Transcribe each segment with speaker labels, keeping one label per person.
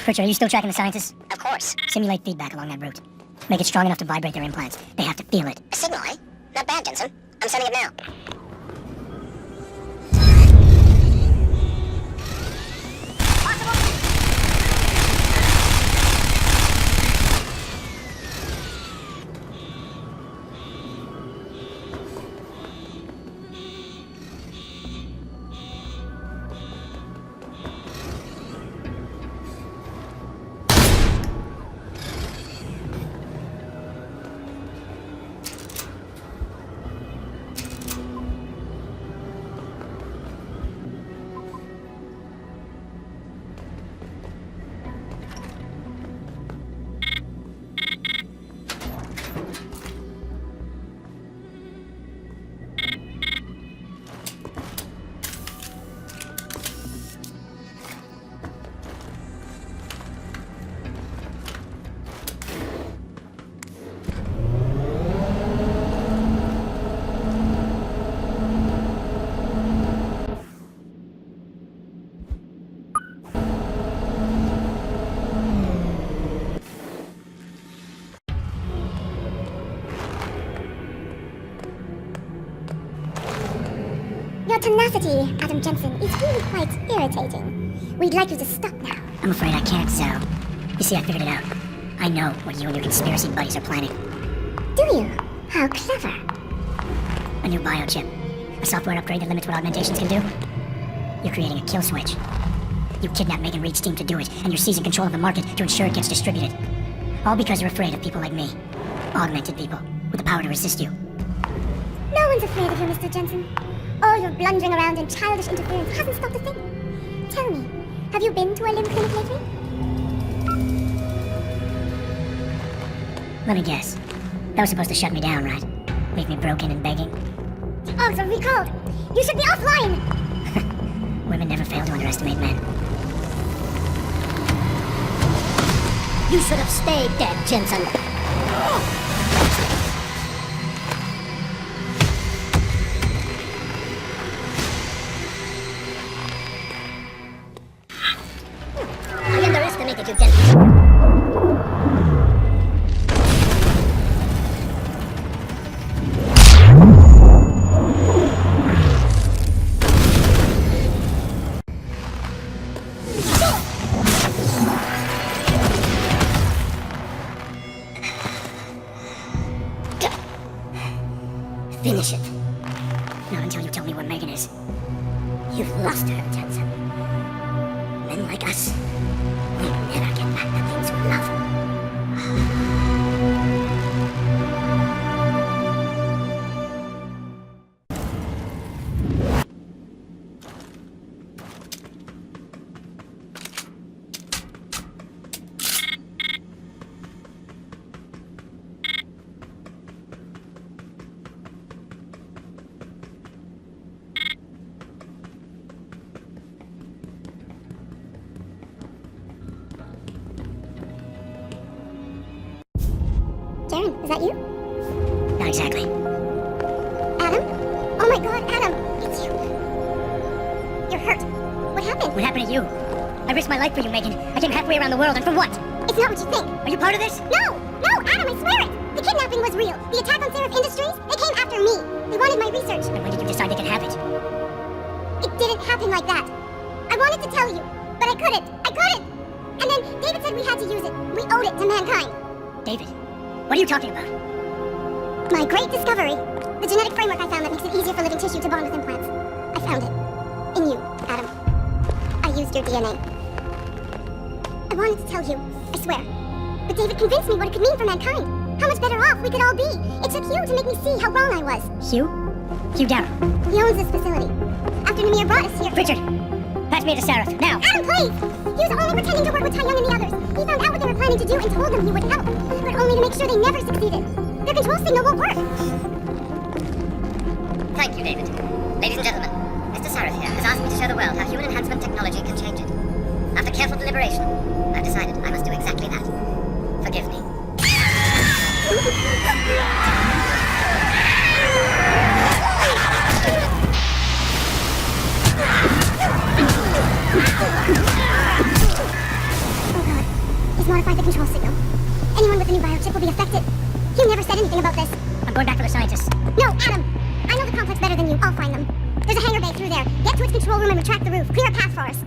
Speaker 1: Pritchard, are you still tracking the scientists?
Speaker 2: Of course.
Speaker 1: Simulate feedback along that route. Make it strong enough to vibrate their implants. They have to feel it.
Speaker 2: A signal, eh? Not bad, Jensen. I'm sending it now.
Speaker 3: Your tenacity, Adam Jensen, is really quite irritating. We'd like you to stop now.
Speaker 1: I'm afraid I can't, Sal. You see, I figured it out. I know what you and your conspiracy buddies are planning.
Speaker 3: Do you? How clever.
Speaker 1: A new biochip. A software upgrade that limits what augmentations can do. You're creating a kill switch. You kidnapped Megan Reed's team to do it, and you're seizing control of the market to ensure it gets distributed. All because you're afraid of people like me. Augmented people, with the power to resist you.
Speaker 3: No one's afraid of you, Mr. Jensen. All your blundering around and childish interference hasn't stopped a thing. Tell me, have you been to a limb clinic lately?
Speaker 1: Let me guess. That was supposed to shut me down, right? Leave me broken and begging?
Speaker 3: The Augs are recalled. You should be offline!
Speaker 1: Women never fail to underestimate men.
Speaker 2: You should have stayed dead, Jensen. I underestimated you, Jensen.
Speaker 1: Finish it. Not until you tell me where Megan is. You've lost her, Jensen. Men like us, we never get back the things we love.
Speaker 3: Darren, is that you?
Speaker 1: Not exactly.
Speaker 3: Adam? Oh my god, Adam! It's you! You're hurt. What happened?
Speaker 1: What happened to you? I risked my life for you, Megan. I came halfway around the world, and for what?
Speaker 3: It's not what you think.
Speaker 1: Are you part of this?
Speaker 3: No! No, Adam, I swear it! The kidnapping was real. The attack on Seraph Industries, they came after me. They wanted my research.
Speaker 1: Then when did you decide they could have it?
Speaker 3: It didn't happen like that. I wanted to tell you, but I couldn't. I couldn't! And then David said we had to use it. We owed it to mankind.
Speaker 1: David, what are you talking about?
Speaker 3: My great discovery. The genetic framework I found that makes it easier for living tissue to bond with implants. I found it. In you, Adam. I used your DNA. I wanted to tell you, I swear. But David convinced me what it could mean for mankind. How much better off we could all be. It took Hugh to make me see how wrong I was.
Speaker 1: Hugh? Hugh Darrow.
Speaker 3: He owns this facility. After Namir brought us here...
Speaker 1: Richard, pass me to Sarah, now!
Speaker 3: Adam, please! He was only pretending to work with Tai Young and the others. He found out what they were planning to do and told them he would help. But only to make sure they never succeeded. Their control signal won't work.
Speaker 2: Thank you, David. Ladies and gentlemen, Mr. Sareth here has asked me to show the world how human enhancement technology can change it. After careful deliberation, I've decided I must do exactly that. Forgive me.
Speaker 3: Oh god. modified the control signal. Anyone with a new biochip will be affected. You never said anything about this.
Speaker 1: I'm going back for the scientists.
Speaker 3: No, Adam! I know the complex better than you. I'll find them. There's a hangar bay through there. Get to its control room and retract the roof. Clear a path for us.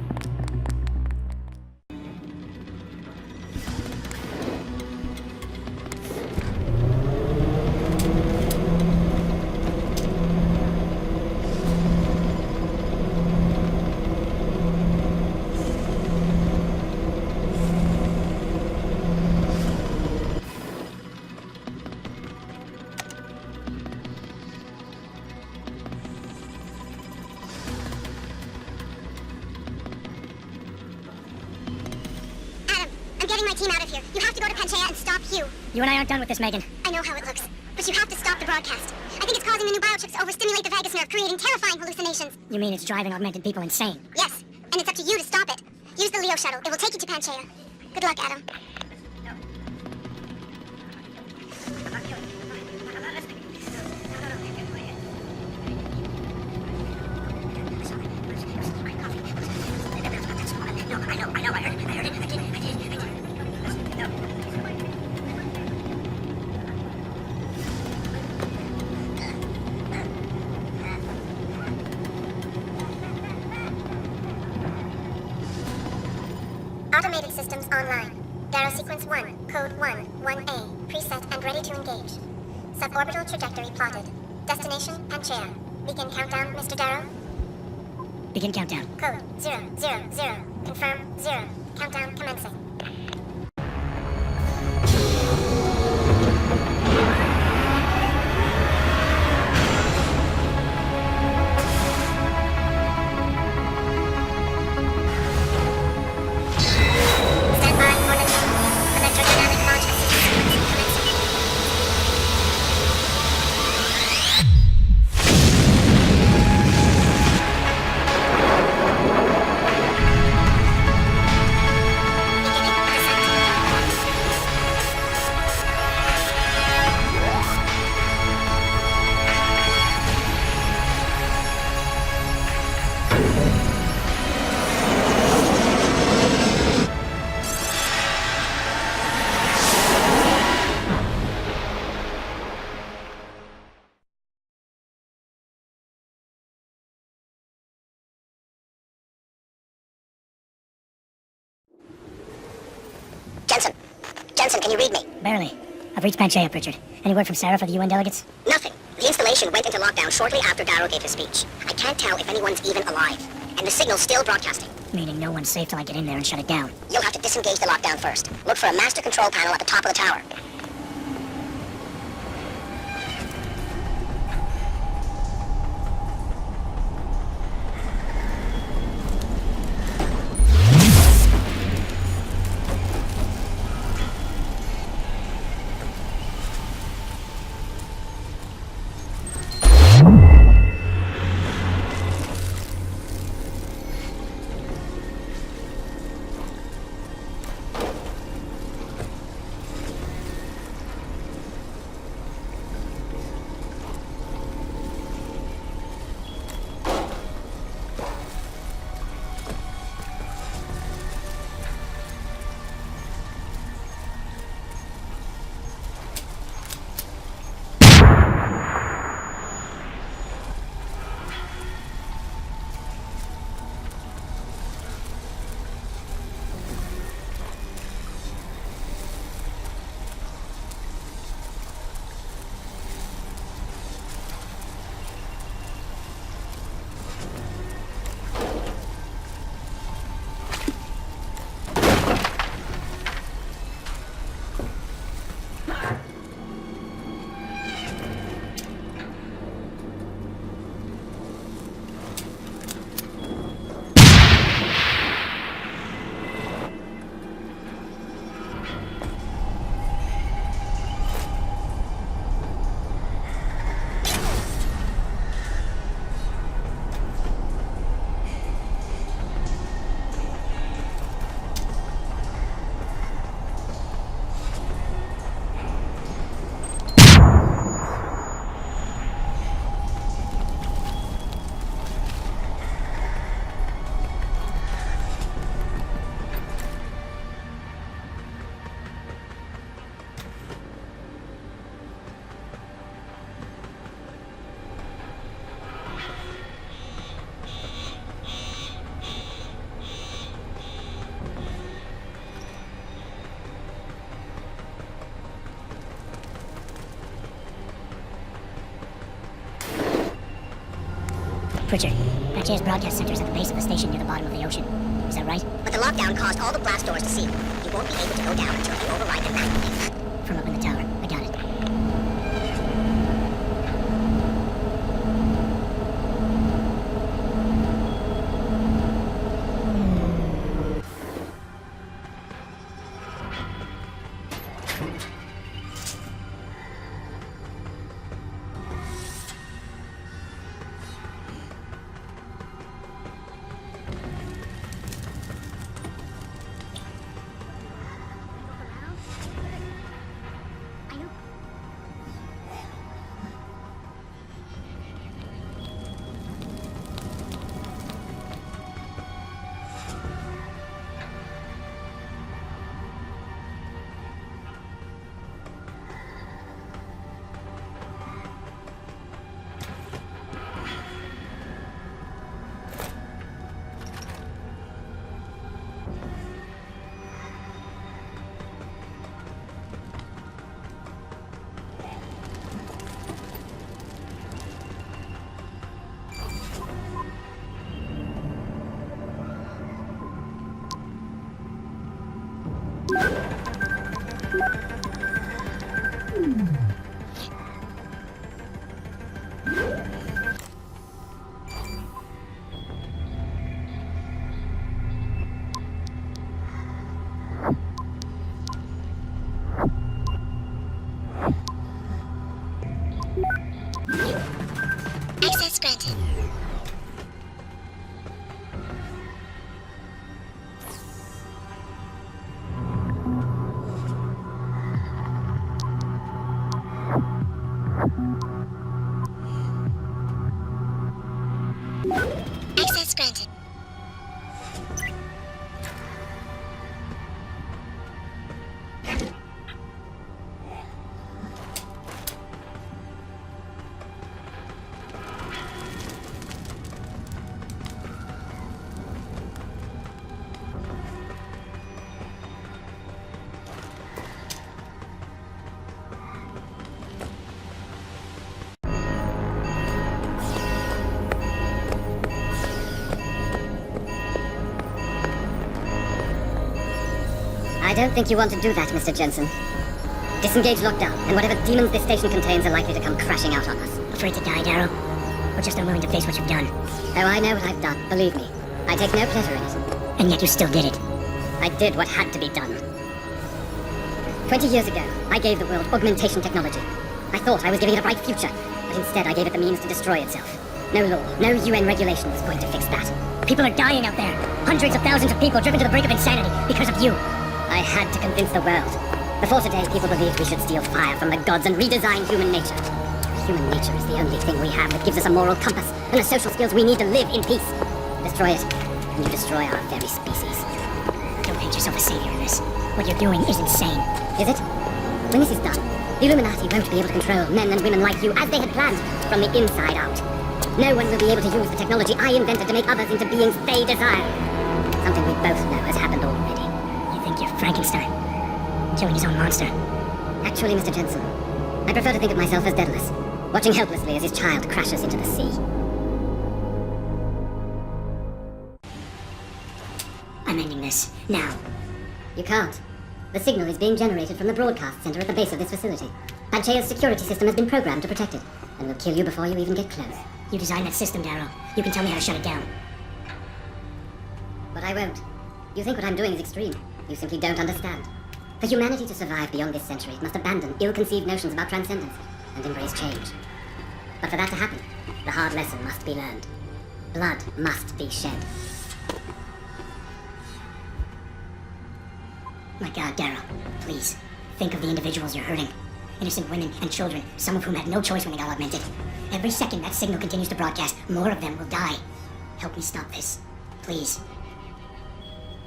Speaker 3: My team out of here. You have to go to Panchaea and stop Hugh.
Speaker 1: You and I aren't done with this, Megan.
Speaker 3: I know how it looks, but you have to stop the broadcast. I think it's causing the new biochips to overstimulate the vagus nerve, creating terrifying hallucinations.
Speaker 1: You mean it's driving augmented people insane?
Speaker 3: Yes, and it's up to you to stop it. Use the Leo shuttle. It will take you to Panchaea. Good luck, Adam. Automated systems online. Darrow sequence 1, code 1, 1A, preset and ready to engage. Suborbital trajectory plotted. Destination, Panchaea. Begin countdown, Mr. Darrow.
Speaker 1: Begin countdown.
Speaker 3: Code 000. Confirm 0. Countdown commencing.
Speaker 2: Jensen, can you read me?
Speaker 1: Barely. I've reached Panchaea, Pritchard. Any word from Sarah for the UN delegates?
Speaker 2: Nothing. The installation went into lockdown shortly after Darrow gave his speech. I can't tell if anyone's even alive. And the signal's still broadcasting.
Speaker 1: Meaning no one's safe till I get in there and shut it down.
Speaker 2: You'll have to disengage the lockdown first. Look for a master control panel at the top of the tower.
Speaker 1: Pritchard, that Jay's broadcast center is at the base of the station near the bottom of the ocean. Is that right?
Speaker 2: But the lockdown caused all the blast doors to seal. You won't be able to go down until you override the manually.
Speaker 1: From up in the tower. I got it.
Speaker 3: Access granted. Access granted.
Speaker 2: I don't think you want to do that, Mr. Jensen. Disengage lockdown, and whatever demons this station contains are likely to come crashing out on us.
Speaker 1: Afraid to die, Darrow? Or just unwilling to face what you've done?
Speaker 2: Oh, I know what I've done, believe me. I take no pleasure in it.
Speaker 1: And yet you still did it.
Speaker 2: I did what had to be done. 20 years ago, I gave the world augmentation technology. I thought I was giving it a bright future, but instead I gave it the means to destroy itself. No law, no UN regulation was going to fix that.
Speaker 1: People are dying out there. Hundreds of thousands of people driven to the brink of insanity because of you.
Speaker 2: I had to convince the world. Before today, people believed we should steal fire from the gods and redesign human nature. Human nature is the only thing we have that gives us a moral compass and the social skills we need to live in peace. Destroy it, and you destroy our very species.
Speaker 1: Don't paint yourself a savior in this. What you're doing is insane.
Speaker 2: Is it? When this is done, the Illuminati won't be able to control men and women like you as they had planned, from the inside out. No one will be able to use the technology I invented to make others into beings they desire. Something we both know has happened already.
Speaker 1: You think you're Frankenstein? Killing his own monster?
Speaker 2: Actually, Mr. Jensen, I prefer to think of myself as Daedalus, watching helplessly as his child crashes into the sea.
Speaker 1: I'm ending this. Now.
Speaker 2: You can't. The signal is being generated from the broadcast center at the base of this facility. Panchea's security system has been programmed to protect it, and will kill you before you even get close.
Speaker 1: You designed that system, Darrow. You can tell me how to shut it down.
Speaker 2: But I won't. You think what I'm doing is extreme. You simply don't understand. For humanity to survive beyond this century, it must abandon ill-conceived notions about transcendence and embrace change. But for that to happen, the hard lesson must be learned. Blood must be shed.
Speaker 1: My God, Darrow, please, think of the individuals you're hurting. Innocent women and children, some of whom had no choice when they got augmented. Every second that signal continues to broadcast, more of them will die. Help me stop this. Please.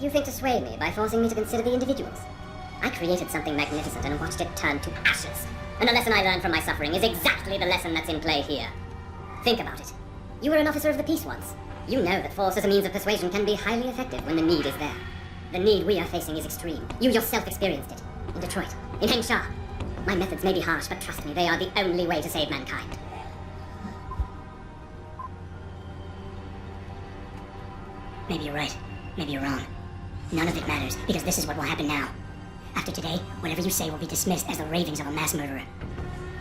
Speaker 2: You think to sway me by forcing me to consider the individuals? I created something magnificent and watched it turn to ashes. And the lesson I learned from my suffering is exactly the lesson that's in play here. Think about it. You were an officer of the peace once. You know that force as a means of persuasion can be highly effective when the need is there. The need we are facing is extreme. You yourself experienced it. In Detroit. In Henshaw. My methods may be harsh, but trust me, they are the only way to save mankind.
Speaker 1: Maybe you're right. Maybe you're wrong. None of it matters, because this is what will happen now. After today, whatever you say will be dismissed as the ravings of a mass murderer.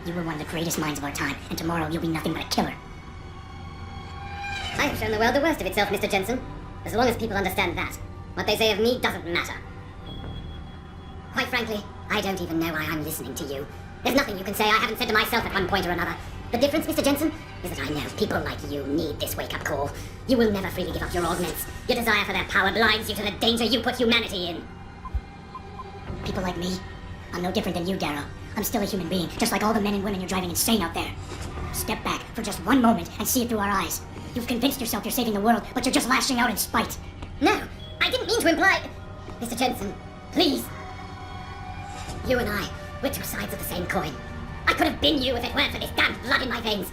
Speaker 1: You were one of the greatest minds of our time, and tomorrow you'll be nothing but a killer.
Speaker 2: I have shown the world the worst of itself, Mr. Jensen. As long as people understand that, what they say of me doesn't matter. Quite frankly, I don't even know why I'm listening to you. There's nothing you can say I haven't said to myself at one point or another. The difference, Mr. Jensen, is that I know people like you need this wake-up call. You will never freely give up your augments. Your desire for their power blinds you to the danger you put humanity in.
Speaker 1: People like me? I'm no different than you, Darrow. I'm still a human being, just like all the men and women you're driving insane out there. Step back for just one moment and see it through our eyes. You've convinced yourself you're saving the world, but you're just lashing out in spite.
Speaker 2: No, I didn't mean to imply... Mr. Jensen, please. You and I, we're two sides of the same coin. I could have been you if it weren't for this damn blood in my veins.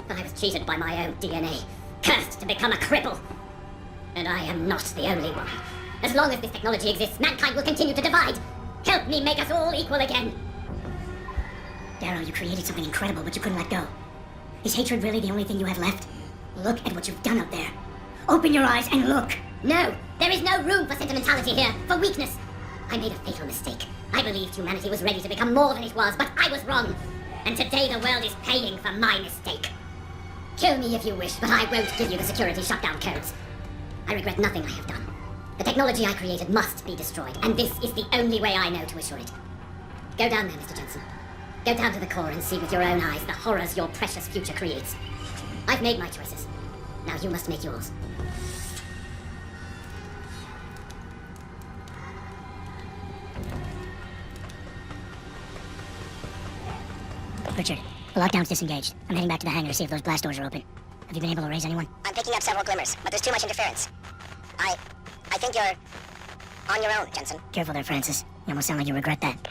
Speaker 2: But I was cheated by my own DNA, cursed to become a cripple. And I am not the only one. As long as this technology exists, mankind will continue to divide. Help me make us all equal again.
Speaker 1: Darrow, you created something incredible, but you couldn't let go. Is hatred really the only thing you have left? Look at what you've done up there. Open your eyes and look.
Speaker 2: No, there is no room for sentimentality here, for weakness. I made a fatal mistake. I believed humanity was ready to become more than it was, but I was wrong. And today the world is paying for my mistake. Kill me if you wish, but I won't give you the security shutdown codes. I regret nothing I have done. The technology I created must be destroyed, and this is the only way I know to assure it. Go down there, Mr. Jensen. Go down to the core and see with your own eyes the horrors your precious future creates. I've made my choices. Now you must make yours.
Speaker 1: Richard, the lockdown's disengaged. I'm heading back to the hangar to see if those blast doors are open. Have you been able to raise anyone?
Speaker 4: I'm picking up several glimmers, but there's too much interference. I think you're on your own, Jensen.
Speaker 1: Careful there, Francis. You almost sound like you regret that.